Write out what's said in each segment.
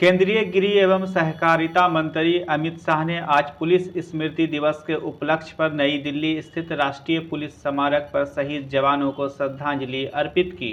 केंद्रीय गृह एवं सहकारिता मंत्री अमित शाह ने आज पुलिस स्मृति दिवस के उपलक्ष्य पर नई दिल्ली स्थित राष्ट्रीय पुलिस स्मारक पर शहीद जवानों को श्रद्धांजलि अर्पित की।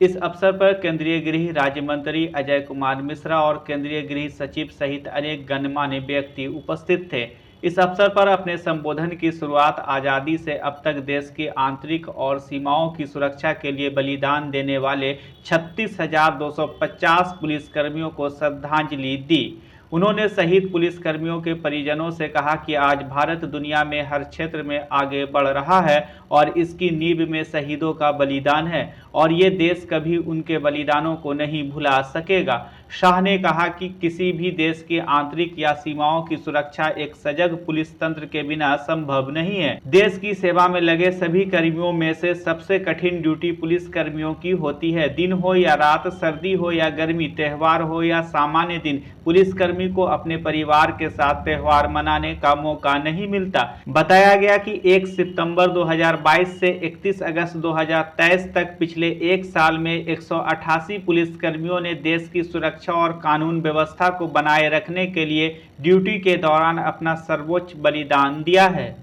इस अवसर पर केंद्रीय गृह राज्य मंत्री अजय कुमार मिश्रा और केंद्रीय गृह सचिव सहित अनेक गणमान्य व्यक्ति उपस्थित थे। इस अवसर पर अपने संबोधन की शुरुआत आज़ादी से अब तक देश की आंतरिक और सीमाओं की सुरक्षा के लिए बलिदान देने वाले 36,250 पुलिसकर्मियों को श्रद्धांजलि दी। उन्होंने शहीद पुलिसकर्मियों के परिजनों से कहा कि आज भारत दुनिया में हर क्षेत्र में आगे बढ़ रहा है और इसकी नींव में शहीदों का बलिदान है और ये देश कभी उनके बलिदानों को नहीं भुला सकेगा। शाह ने कहा कि किसी भी देश की आंतरिक या सीमाओं की सुरक्षा एक सजग पुलिस तंत्र के बिना संभव नहीं है। देश की सेवा में लगे सभी कर्मियों में से सबसे कठिन ड्यूटी पुलिस कर्मियों की होती है। दिन हो या रात, सर्दी हो या गर्मी, त्यौहार हो या सामान्य दिन, पुलिसकर्मी को अपने परिवार के साथ त्यौहार मनाने का मौका नहीं मिलता। बताया गया कि 1 सितंबर 2022 से 31 अगस्त 2023 तक पिछले एक साल में 188 पुलिसकर्मियों ने देश की सुरक्षा और कानून व्यवस्था को बनाए रखने के लिए ड्यूटी के दौरान अपना सर्वोच्च बलिदान दिया है।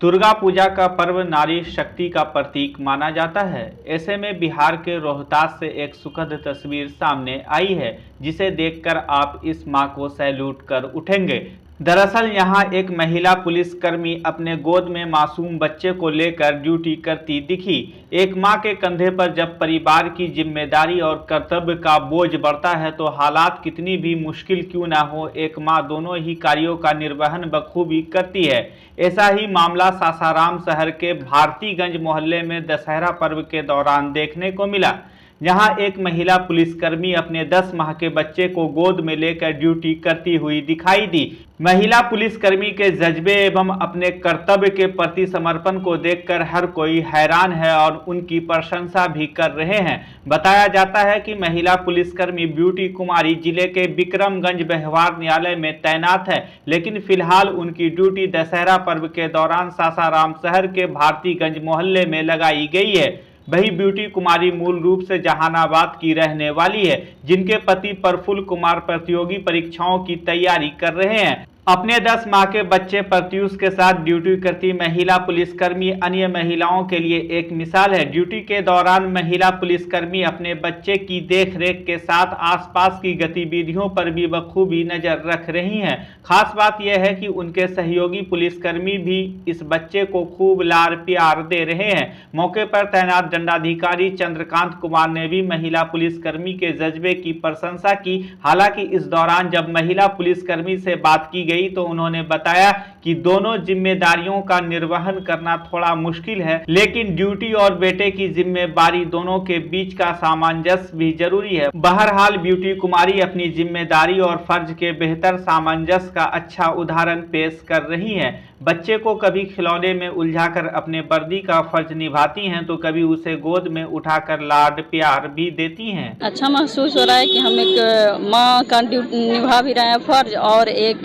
दुर्गा पूजा का पर्व नारी शक्ति का प्रतीक माना जाता है। ऐसे में बिहार के रोहतास से एक सुखद तस्वीर सामने आई है, जिसे देखकर आप इस मां को सैल्यूट कर उठेंगे। दरअसल यहां एक महिला पुलिसकर्मी अपने गोद में मासूम बच्चे को लेकर ड्यूटी करती दिखी। एक मां के कंधे पर जब परिवार की जिम्मेदारी और कर्तव्य का बोझ बढ़ता है तो हालात कितनी भी मुश्किल क्यों ना हो, एक मां दोनों ही कार्यों का निर्वहन बखूबी करती है। ऐसा ही मामला सासाराम शहर के भारतीगंज मोहल्ले में दशहरा पर्व के दौरान देखने को मिला। जहां एक महिला पुलिसकर्मी अपने 10 माह के बच्चे को गोद में लेकर ड्यूटी करती हुई दिखाई दी। महिला पुलिसकर्मी के जज्बे एवं अपने कर्तव्य के प्रति समर्पण को देखकर हर कोई हैरान है और उनकी प्रशंसा भी कर रहे हैं। बताया जाता है कि महिला पुलिसकर्मी ब्यूटी कुमारी जिले के विक्रमगंज व्यवहार न्यायालय में तैनात है, लेकिन फिलहाल उनकी ड्यूटी दशहरा पर्व के दौरान सासाराम शहर के भारतीगंज मोहल्ले में लगाई गई है। वही ब्यूटी कुमारी मूल रूप से जहानाबाद की रहने वाली है, जिनके पति प्रफुल्ल कुमार प्रतियोगी परीक्षाओं की तैयारी कर रहे हैं। अपने 10 माह के बच्चे प्रत्यूष के साथ ड्यूटी करती महिला पुलिसकर्मी अन्य महिलाओं के लिए एक मिसाल है। ड्यूटी के दौरान महिला पुलिसकर्मी अपने बच्चे की देखरेख के साथ आसपास की गतिविधियों पर भी बखूबी नजर रख रही हैं। खास बात यह है कि उनके सहयोगी पुलिसकर्मी भी इस बच्चे को खूब लाड़ प्यार दे रहे हैं। मौके पर तैनात दंडाधिकारी चंद्रकांत कुमार ने भी महिला पुलिसकर्मी के जज्बे की प्रशंसा की। हालांकि इस दौरान जब महिला पुलिसकर्मी से बात की तो उन्होंने बताया कि दोनों जिम्मेदारियों का निर्वहन करना थोड़ा मुश्किल है, लेकिन ड्यूटी और बेटे की जिम्मेदारी दोनों के बीच का सामंजस्य भी जरूरी है। बहरहाल ब्यूटी कुमारी अपनी जिम्मेदारी और फर्ज के बेहतर सामंजस्य का अच्छा उदाहरण पेश कर रही हैं। बच्चे को कभी खिलौने में उलझाकर अपने वर्दी का फर्ज निभाती हैं तो कभी उसे गोद में उठाकर लाड प्यार भी देती हैं। अच्छा महसूस हो रहा है कि हम एक माँ का ड्यूटी निभा भी रहे हैं फर्ज, और एक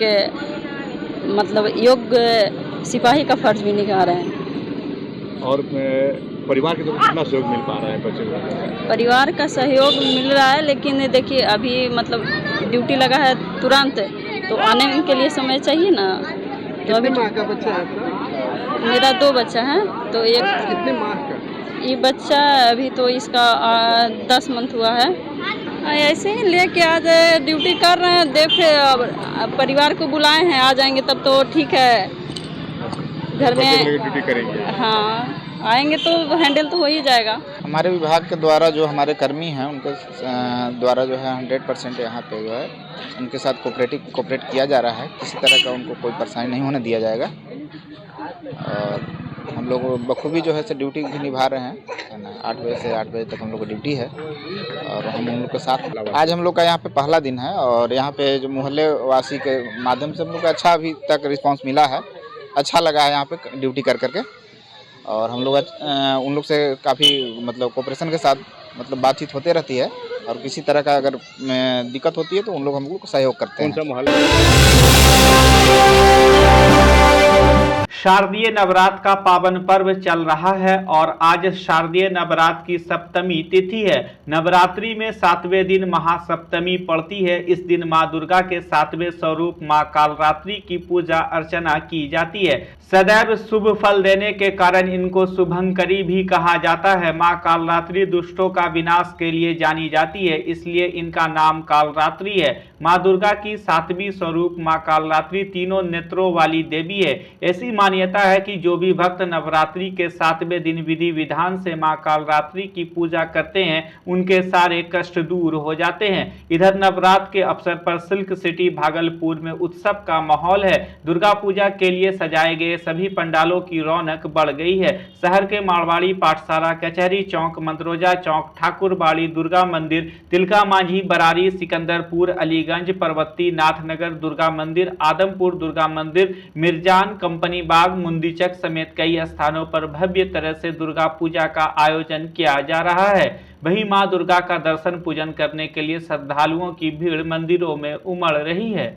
मतलब योग्य सिपाही का फर्ज भी निभा रहे हैं। और परिवार के तरफ कितना सहयोग मिल पा रहा है बच्चे को? परिवार का सहयोग मिल रहा है, लेकिन देखिए अभी मतलब ड्यूटी लगा है तुरंत, तो आने के लिए समय चाहिए ना। तो अभी माह का बच्चा है आपका? मेरा 2 बच्चा है। तो एक कितने माह का? ये बच्चा अभी तो इसका 10 मंथ हुआ है। ऐसे ही लेके आज ड्यूटी कर रहे हैं, देख परिवार को बुलाए हैं, आ जाएंगे तब तो ठीक है। घर में ड्यूटी करेंगे? हाँ, आएंगे तो हैंडल तो हो ही जाएगा। हमारे विभाग के द्वारा जो हमारे कर्मी हैं उनके द्वारा जो है 100% यहाँ पे जो है उनके साथ कोऑपरेट किया जा रहा है। किसी तरह का उनको कोई परेशानी नहीं होने दिया जाएगा और हम लोग बखूबी जो है से ड्यूटी भी निभा रहे हैं ना। 8 बजे से 8 बजे तक हम लोग को ड्यूटी है और हम उन लोग के साथ आज हम लोग का यहाँ पे पहला दिन है और यहाँ पे जो मोहल्ले वासी के माध्यम से हम लोग को अच्छा अभी तक रिस्पांस मिला है। अच्छा लगा है यहाँ पे ड्यूटी कर करके और हम लोग उन लोग से काफ़ी मतलब कोऑपरेशन के साथ मतलब बातचीत होते रहती है और किसी तरह का अगर दिक्कत होती है तो उन लोग हम लोग को सहयोग करते हैं। कौन सा मोहल्ला? शारदीय नवरात्र का पावन पर्व चल रहा है और आज शारदीय नवरात्र की सप्तमी तिथि है। नवरात्रि में 7वें दिन महासप्तमी पड़ती है। इस दिन मां दुर्गा के 7वें स्वरूप मां कालरात्रि की पूजा अर्चना की जाती है। सदैव शुभ फल देने के कारण इनको शुभंकरी भी कहा जाता है। मां कालरात्रि दुष्टों का विनाश के लिए जानी जाती है, इसलिए इनका नाम कालरात्रि है। मां दुर्गा की 7वीं स्वरूप मां कालरात्रि तीनों नेत्रों वाली देवी है। ऐसी मान्यता है कि जो भी भक्त नवरात्रि के 7वें दिन विधि विधान से मां कालरात्रि की पूजा करते हैं, उनके सारे कष्ट दूर हो जाते हैं। इधर नवरात्र के अवसर पर सिल्क सिटी भागलपुर में उत्सव का माहौल है। दुर्गा पूजा के लिए सजाए गए सभी पंडालों की रौनक बढ़ गई है। शहर के मारवाड़ी पाठशाला, कचहरी चौक, मंदरोजा चौक, ठाकुरबाड़ी, दुर्गा मंदिर, तिलका मांझी, बरारी, सिकंदरपुर, अलीगंज, परबत्ती, नाथनगर दुर्गा मंदिर, आदमपुर दुर्गा मंदिर, मिर्जान, कंपनी बाग, मुंदीचक समेत कई स्थानों पर भव्य तरह से दुर्गा पूजा का आयोजन किया जा रहा है। वहीं मां दुर्गा का दर्शन पूजन करने के लिए श्रद्धालुओं की भीड़ मंदिरों में उमड़ रही है।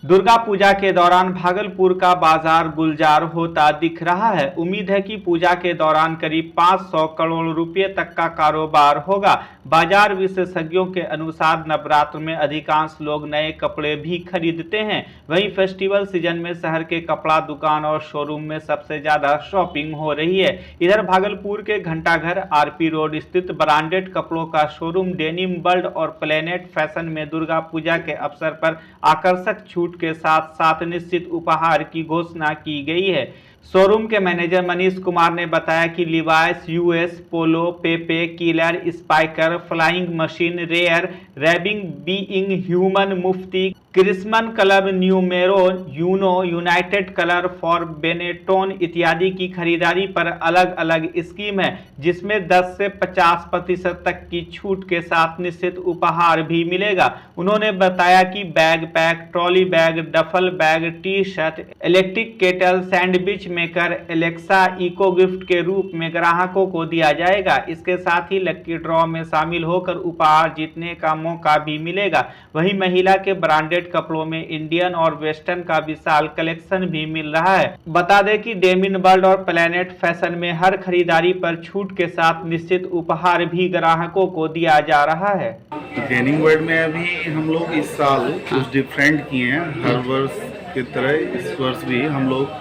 दुर्गा पूजा के दौरान भागलपुर का बाजार गुलजार होता दिख रहा है। उम्मीद है कि पूजा के दौरान करीब 500 करोड़ रुपए तक का कारोबार होगा। बाजार विशेषज्ञों के अनुसार नवरात्र में अधिकांश लोग नए कपड़े भी खरीदते हैं। वहीं फेस्टिवल सीजन में शहर के कपड़ा दुकान और शोरूम में सबसे ज्यादा शॉपिंग हो रही है। इधर भागलपुर के घंटाघर आरपी रोड स्थित ब्रांडेड कपड़ों का शोरूम डेनिम वर्ल्ड और प्लेनेट फैशन में दुर्गा पूजा के अवसर पर आकर्षक छूट के साथ साथ निश्चित उपहार की घोषणा की गई है। शोरूम के मैनेजर मनीष कुमार ने बताया कि Levi's, US, Polo, Pepe, Killer, Spykar, Flying Machine, Rare, Rabbit, Being Human, Mufti, Crimson Club, Numero, Uno, United Colors for Benetton इत्यादि की खरीदारी पर अलग अलग स्कीम है, जिसमें 10 से 50% तक की छूट के साथ निश्चित उपहार भी मिलेगा। उन्होंने बताया कि bag pack, trolley bag, duffel bag, T shirt, electric kettle, sandwich maker, Alexa Echo gift के रूप में ग्राहकों को दिया जाएगा। इसके साथ ही लकी ड्रॉ में शामिल होकर उपहार जीतने का मौका भी मिलेगा। वहीं महिला के ब्रांडेड कपड़ों में इंडियन और वेस्टर्न का विशाल कलेक्शन भी मिल रहा है। बता दें कि डेनिम वर्ल्ड और प्लेनेट फैशन में हर खरीदारी पर छूट के साथ निश्चित उपहार भी ग्राहकों को दिया जा रहा है। डेनिम वर्ल्ड में अभी हम लोग इस साल कुछ डिफरेंट किए हैं। हर वर्ष की तरह इस वर्ष भी हम लोग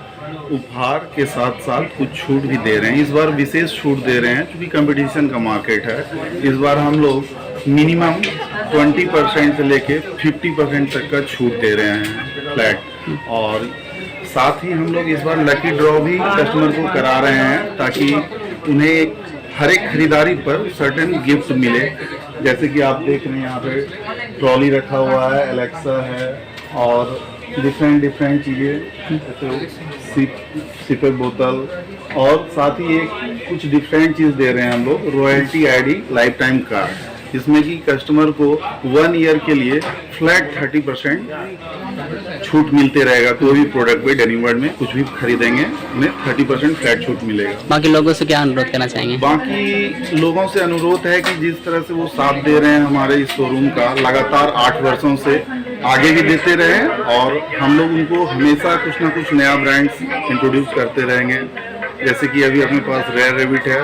उपहार के साथ साथ कुछ छूट भी दे रहे हैं। इस बार विशेष छूट दे रहे हैं क्योंकि कंपटीशन का मार्केट है। इस बार हम लोग मिनिमम 20% से लेके 50% तक का छूट दे रहे हैं फ्लैट। और साथ ही हम लोग इस बार लकी ड्रॉ भी कस्टमर को करा रहे हैं ताकि उन्हें हर एक खरीदारी पर सर्टेन गिफ्ट मिले। जैसे कि आप देख रहे हैं यहाँ पे ट्रॉली रखा हुआ है, एलेक्सा है और डिफरेंट चीज़ें जैसे सिपर बोतल और साथ ही एक कुछ डिफरेंट चीज़ दे रहे हैं हम लोग, royalty ID life time card, जिसमें कि कस्टमर को 1 ईयर के लिए फ्लैट 30% छूट मिलते रहेगा। कोई भी प्रोडक्ट पे डेनिम वर्ल्ड में कुछ भी खरीदेंगे उन्हें 30% फ्लैट छूट मिलेगा। बाकी लोगों से क्या अनुरोध करना चाहेंगे? बाकी लोगों से अनुरोध है कि जिस तरह से वो साथ दे रहे हैं हमारे इस शोरूम का लगातार 8 वर्षों से आगे भी देते रहें और हम लोग उनको हमेशा कुछ ना कुछ नया ब्रांड्स इंट्रोड्यूस करते रहेंगे। जैसे कि अभी अपने पास रेयर रेबिट है,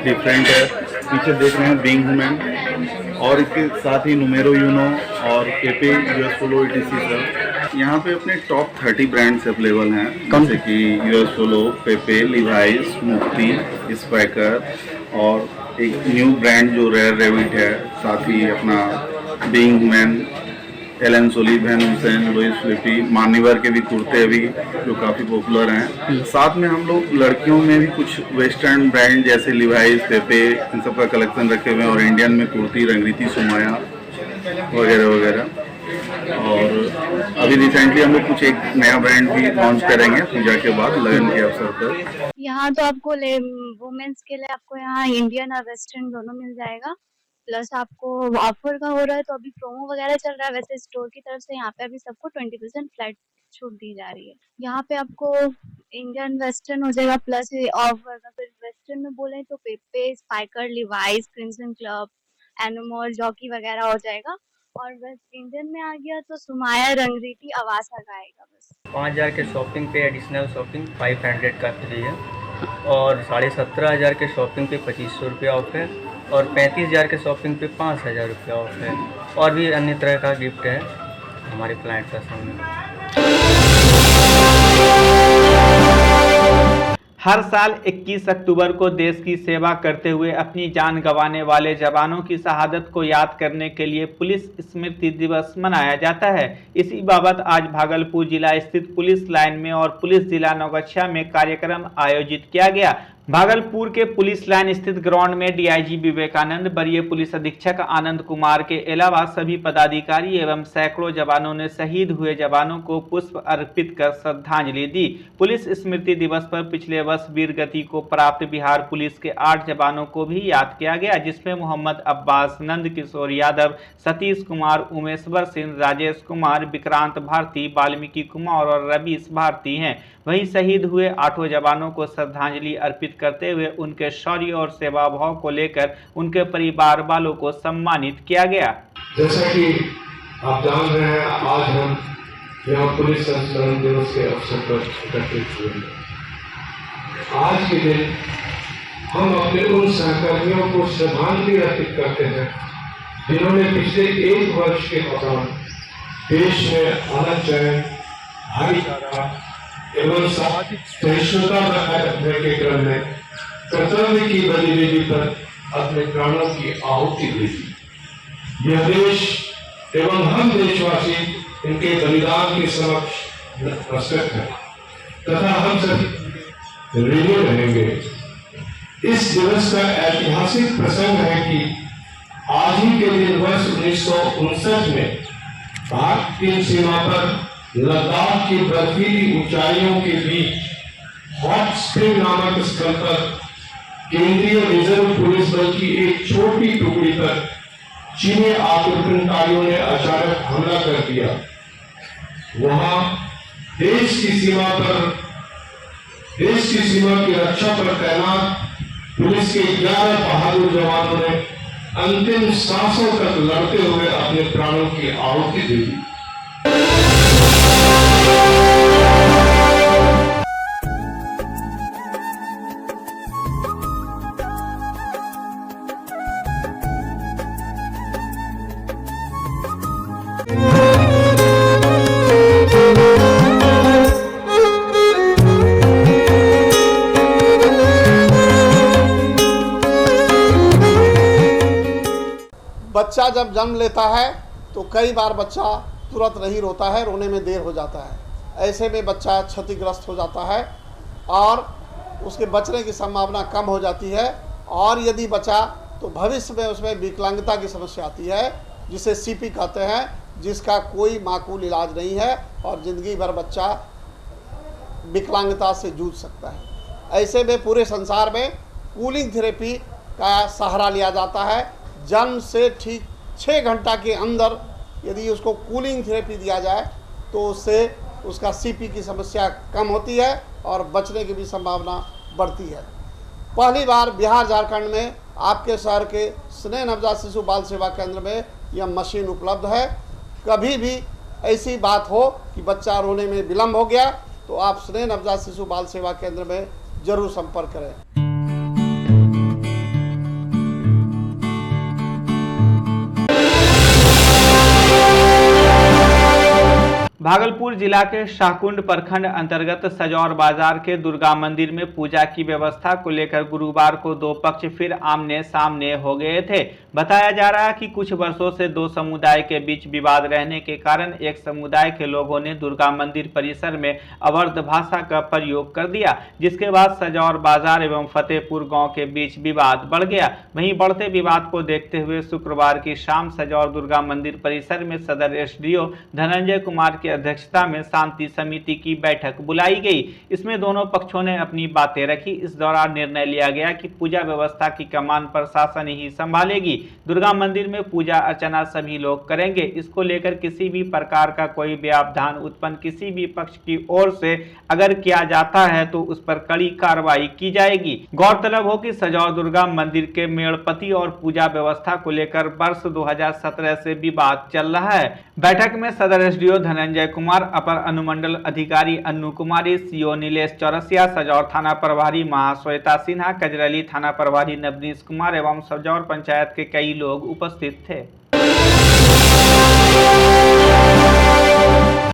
डिफरेंट है, पीछे देख रहे हैं बीइंग ह्यूमन और इसके साथ ही नुमेरो, यूनो और पेपे, यूएस पोलो etc सब। यहाँ पे अपने टॉप 30 ब्रांड्स अवेलेबल हैं जैसे कि US Polo, Pepe, Levi's, Mufti, Spykar और एक न्यू ब्रांड जो रेयर रेबिट है, साथ ही अपना Being Human, Allen Solly, Heusen, Louis Philippe, Manyavar के भी कुर्ते अभी जो काफ़ी पॉपुलर हैं। साथ में हम लोग लड़कियों में भी कुछ वेस्टर्न ब्रांड जैसे लिवाइस, पेपे इन सब का कलेक्शन रखे हुए हैं और इंडियन में कुर्ती, रंगरीती, सुमाया वगैरह वगैरह। और अभी रिसेंटली हम लोग कुछ एक नया ब्रांड भी लॉन्च करेंगे पूजा के बाद लगन के अवसर पर। यहाँ तो आपको वुमेन्स के लिए आपको यहाँ इंडियन और वेस्टर्न दोनों मिल जाएगा। प्लस आपको ऑफर का हो रहा है तो अभी प्रोमो वगैरह चल रहा है। वैसे स्टोर की तरफ से यहाँ पे अभी सबको 20% फ्लैट छूट दी जा रही है। यहाँ पे आपको इंडियन वेस्टर्न हो जाएगा प्लस ऑफर अगर वेस्टर्न में बोले तो Pepe, Spykar, Levi's, Crimson Club, एनिमोर, जॉकी वगैरह हो जाएगा। और वेस्ट इंडियन में आ गया तो सुमाया रंगरीटी आवासा का आएगा बस। 5,000 के शॉपिंग पे एडिशनल शॉपिंग 500 का फ्री है और 17,500 के शॉपिंग पे 2,500 रुपया ऑफ है और 35,000 के शॉपिंग पे 5,000 रुपया ऑफ है और भी अन्य तरह का गिफ्ट है हमारे क्लाइंट का सामने। हर साल 21 अक्टूबर को देश की सेवा करते हुए अपनी जान गंवाने वाले जवानों की शहादत को याद करने के लिए पुलिस स्मृति दिवस मनाया जाता है। इसी बाबत आज भागलपुर जिला स्थित पुलिस लाइन में और पुलिस जिला नौगछिया में कार्यक्रम आयोजित किया गया। भागलपुर के पुलिस लाइन स्थित ग्राउंड में डीआईजी विवेकानंद, वरीय पुलिस अधीक्षक आनंद कुमार के अलावा सभी पदाधिकारी एवं सैकड़ों जवानों ने शहीद हुए जवानों को पुष्प अर्पित कर श्रद्धांजलि दी। पुलिस स्मृति दिवस पर पिछले वर्ष वीर गति को प्राप्त बिहार पुलिस के 8 जवानों को भी याद किया गया, जिसमें मोहम्मद अब्बास, नंद किशोर यादव, सतीश कुमार, उमेश्वर सिंह, राजेश कुमार, विक्रांत भारती, वाल्मीकि कुमार और रवीश भारती हैं। वहीं शहीद हुए 8 जवानों को श्रद्धांजलि अर्पित करते हुए उनके शौर्य और सेवा भाव को लेकर उनके परिवार वालों को सम्मानित किया गया। जैसा कि आप जान रहे हैं, आज हम यहाँ पुलिस संस्मरण दिवस के अवसर पर एकत्रित हुए हैं। आज के दिन हम अपने उन सहकर्मियों को श्रद्धांजलि अर्पित करते हैं जिन्होंने पिछले 1 वर्ष के दौरान देश में अमन, चैन, भाईचारा एवं सामाजिक सहिष्णुता बनाए रखने के क्रम में कर्तव्य की बलिदानी पर अपने प्राणों की आहुति दी। यह देश एवं हम देशवासी इनके बलिदान के समक्ष नतमस्तक हैं तथा हम सभी ऋणी रहेंगे। इस दिवस का ऐतिहासिक प्रसंग है कि आज ही के दिन वर्ष 1959 में भारत की सीमा पर लद्दाख की बर्फीली ऊंचाइयों के बीच हॉट स्प्रिंग नामक स्थल पर केंद्रीय रिजर्व पुलिस बल की एक छोटी टुकड़ी पर चीनी आक्रमणकारियों ने अचानक हमला कर दिया। वहां देश की सीमा की रक्षा पर तैनात पुलिस के 11 बहादुर जवानों ने अंतिम सांसों तक लड़ते हुए अपने प्राणों की आहुति दे दी। बच्चा जब जन्म लेता है तो कई बार बच्चा तुरंत नहीं रोता है, रोने में देर हो जाता है। ऐसे में बच्चा क्षतिग्रस्त हो जाता है और उसके बचने की संभावना कम हो जाती है और यदि बचा तो भविष्य में उसमें विकलांगता की समस्या आती है जिसे सीपी कहते हैं, जिसका कोई माकूल इलाज नहीं है और ज़िंदगी भर बच्चा विकलांगता से जूझ सकता है। ऐसे में पूरे संसार में कूलिंग थेरेपी का सहारा लिया जाता है। जन्म से ठीक 6 घंटा के अंदर यदि उसको कूलिंग थेरेपी दिया जाए तो उससे उसका सीपी की समस्या कम होती है और बचने की भी संभावना बढ़ती है। पहली बार बिहार झारखंड में आपके शहर के स्नेह नवजात शिशु बाल सेवा केंद्र में यह मशीन उपलब्ध है। कभी भी ऐसी बात हो कि बच्चा रोने में विलम्ब हो गया तो आप स्नेह नवजात शिशु बाल सेवा केंद्र में जरूर संपर्क करें। भागलपुर जिला के शाहकुंड प्रखंड अंतर्गत सजौर बाजार के दुर्गा मंदिर में पूजा की व्यवस्था को लेकर गुरुवार को 2 पक्ष फिर आमने सामने हो गए थे। बताया जा रहा है कि कुछ वर्षों से 2 समुदाय के बीच विवाद रहने के कारण एक समुदाय के लोगों ने दुर्गा मंदिर परिसर में अवैध भाषा का प्रयोग कर दिया, जिसके बाद सजौर बाजार एवं फतेहपुर गांव के बीच विवाद बढ़ गया। वहीं बढ़ते विवाद को देखते हुए शुक्रवार की शाम सजौर दुर्गा मंदिर परिसर में सदर एसडीओ धनंजय कुमार के की अध्यक्षता में शांति समिति की बैठक बुलाई गई। इसमें दोनों पक्षों ने अपनी बातें रखी। इस दौरान निर्णय लिया गया कि पूजा व्यवस्था की कमान प्रशासन ही संभालेगी। दुर्गा मंदिर में पूजा अर्चना सभी लोग करेंगे। इसको लेकर किसी भी प्रकार का कोई व्यवधान उत्पन्न किसी भी पक्ष की ओर से अगर किया जाता है तो उस पर कड़ी कार्रवाई की जाएगी। गौरतलब हो कि सजौर दुर्गा मंदिर के मेड़पति और पूजा व्यवस्था को लेकर वर्ष 2017 से विवाद चल रहा है। बैठक में सदर एसडीओ धनंजय कुमार, अपर अनुमंडल अधिकारी अन्नू कुमारी, सीओ नीलेश चौरसिया, सजौर थाना प्रभारी महाश्वेता सिन्हा, कजरली थाना प्रभारी नवनीश कुमार एवं सजौर पंचायत के कई लोग उपस्थित थे।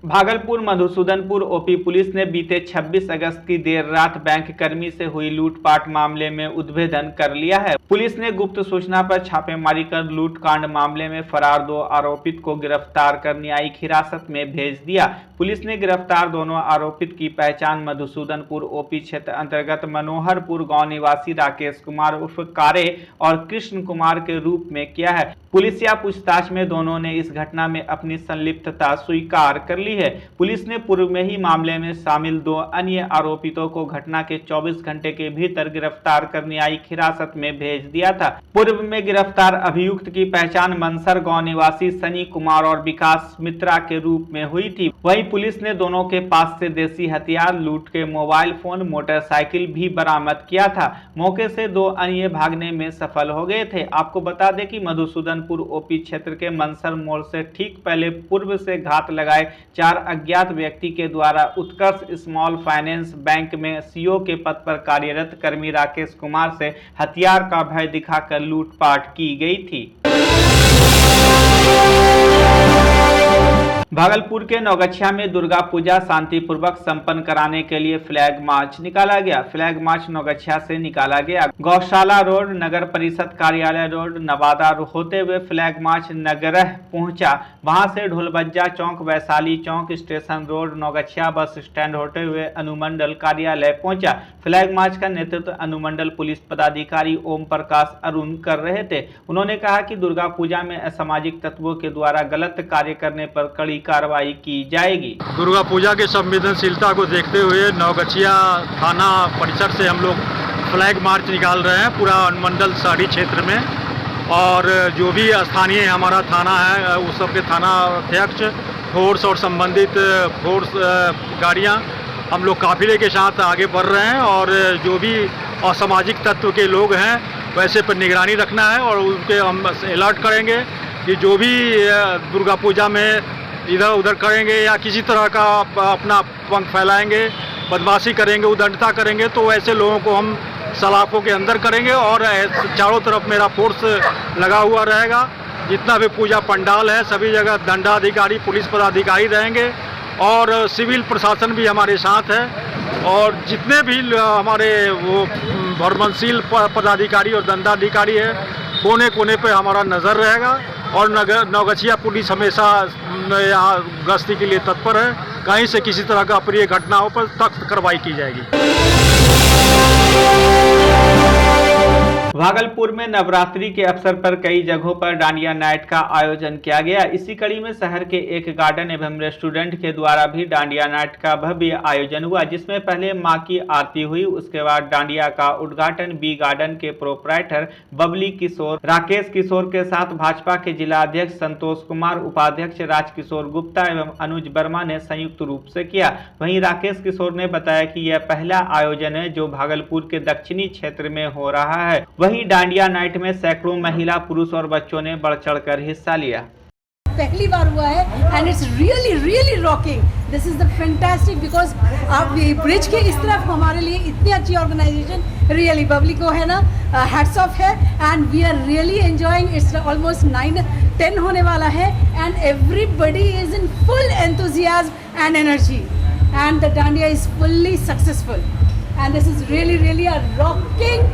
भागलपुर मधुसूदनपुर ओपी पुलिस ने बीते 26 अगस्त की देर रात बैंक कर्मी से हुई लूटपाट मामले में उद्भेदन कर लिया है। पुलिस ने गुप्त सूचना पर छापेमारी कर लूटकांड मामले में फरार 2 आरोपित को गिरफ्तार कर न्यायिक हिरासत में भेज दिया। पुलिस ने गिरफ्तार दोनों आरोपित की पहचान मधुसूदनपुर ओपी क्षेत्र अंतर्गत मनोहरपुर गांव निवासी राकेश कुमार उर्फ कारे और कृष्ण कुमार के रूप में किया है। पुलिस या पूछताछ में दोनों ने इस घटना में अपनी संलिप्तता स्वीकार कर ली है। पुलिस ने पूर्व में ही मामले में शामिल 2 अन्य आरोपितों को घटना के 24 घंटे के भीतर गिरफ्तार कर न्यायिक हिरासत में भेज दिया था। पूर्व में गिरफ्तार अभियुक्त की पहचान मनसर गांव निवासी सनी कुमार और विकास मित्रा के रूप में हुई थी। वहीं पुलिस ने दोनों के पास से देसी हथियार, लूट के मोबाइल फोन, मोटरसाइकिल भी बरामद किया था। मौके से 2 अन्य भागने में सफल हो गए थे। आपको बता दें कि मधुसूदनपुर ओपी क्षेत्र के मनसर मोड़ से ठीक पहले पूर्व से घात लगाए 4 अज्ञात व्यक्ति के द्वारा उत्कर्ष स्मॉल फाइनेंस बैंक में सीओ के पद पर कार्यरत कर्मी राकेश कुमार से हथियार का भय दिखाकर लूटपाट की गई थी। भागलपुर के नौगछिया में दुर्गा पूजा शांतिपूर्वक संपन्न कराने के लिए फ्लैग मार्च निकाला गया। फ्लैग मार्च नौगछिया से निकाला गया। गौशाला रोड, नगर परिषद कार्यालय रोड, नवादा होते हुए फ्लैग मार्च नगरह पहुंचा। वहां से Dholbajja Chowk, Vaishali Chowk, station road, Naugachhia bus stand होते हुए अनुमंडल कार्यालय पहुंचा। फ्लैग मार्च का नेतृत्व अनुमंडल पुलिस पदाधिकारी ओम प्रकाश अरुण कर रहे थे। उन्होंने कहा कि दुर्गा पूजा में असामाजिक तत्वों के द्वारा गलत कार्य करने पर कड़ी कार्रवाई की जाएगी। दुर्गा पूजा के संवेदनशीलता को देखते हुए नौगछिया थाना परिसर से हम लोग फ्लैग मार्च निकाल रहे हैं पूरा अनुमंडल शहरी क्षेत्र में। और जो भी स्थानीय हमारा थाना है उस सब के थाना अध्यक्ष, फोर्स और संबंधित फोर्स गाड़ियां हम लोग काफिले के साथ आगे बढ़ रहे हैं। और जो भी असामाजिक तत्व के लोग हैं वैसे पर निगरानी रखना है और उनके हम अलर्ट करेंगे कि जो भी दुर्गा पूजा में इधर उधर करेंगे या किसी तरह का अपना पंख फैलाएंगे, बदमाशी करेंगे, उद्दंडता करेंगे तो ऐसे लोगों को हम सलाखों के अंदर करेंगे। और चारों तरफ मेरा फोर्स लगा हुआ रहेगा। जितना भी पूजा पंडाल है सभी जगह दंडाधिकारी, पुलिस पदाधिकारी रहेंगे और सिविल प्रशासन भी हमारे साथ है। और जितने भी हमारे वो भ्रमणशील पदाधिकारी और दंडाधिकारी है कोने कोने पे हमारा नज़र रहेगा। और नौगछिया पुलिस हमेशा यहाँ गश्ती के लिए तत्पर है। कहीं से किसी तरह का अप्रिय घटनाओं पर सख्त कार्रवाई की जाएगी। भागलपुर में नवरात्रि के अवसर पर कई जगहों पर डांडिया नाइट का आयोजन किया गया। इसी कड़ी में शहर के एक गार्डन एवं रेस्टोरेंट के द्वारा भी डांडिया नाइट का भव्य आयोजन हुआ, जिसमें पहले मां की आरती हुई। उसके बाद डांडिया का उद्घाटन बी गार्डन के प्रोपराइटर बबली किशोर, राकेश किशोर के साथ भाजपा के जिला अध्यक्ष संतोष कुमार, उपाध्यक्ष राजकिशोर गुप्ता एवं अनुज वर्मा ने संयुक्त रूप से किया। वहीं राकेश किशोर ने बताया कि यह पहला आयोजन है जो भागलपुर के दक्षिणी क्षेत्र में हो रहा है। वहीं डांडिया नाइट में सैकड़ों महिला, पुरुष और बच्चों ने बढ़ चढ़कर हिस्सा लिया। पहली बार हुआ है and it's really rocking. This is the fantastic because आप ब्रिज के इस तरफ हमारे लिए इतनी अच्छी ऑर्गेनाइजेशन रियली बबली को है ना, हैट्स ऑफ है and we are really enjoying. It's almost 9-10 होने वाला है and everybody is in full enthusiasm and energy and the dandiya is fully successful and this is really a rocking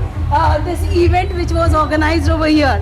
this event which was organized over here.